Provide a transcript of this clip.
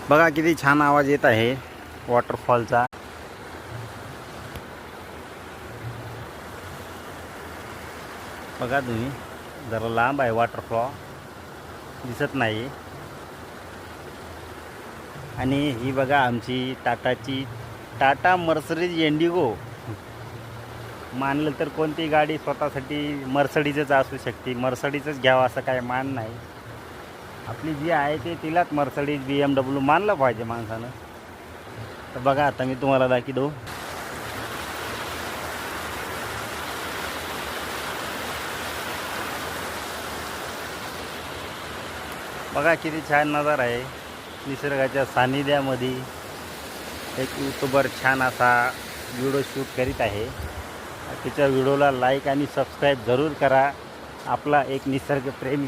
बघा किती छान आवाज येत आहे वॉटरफॉलचा। बघा तुम्ही, जरा लांब आहे वॉटरफॉल, दिसत नाही। आणि ही बघा आमची टाटा मर्सडीज इंडिगो। मानलं तर कोणती गाडी स्वतःसाठी मर्सडीजच असू शकते, मर्सडीजच घ्यावं असं काय मान नाही। आपली जी आहे ते तिलाच मर्सडीज BMW मानलं पाहिजे माणसानं। तर बघा आता मी तुम्हाला दाखवतो। बघा किती छान नजारा आहे निसर्गाच्या सानिध्यामध्ये। एक यूट्यूबर छान असा व्हिडिओ शूट करीत आहे। त्याच्या व्हिडिओला लाईक आणि सबस्क्राईब जरूर करा। आपला एक निसर्गप्रेमी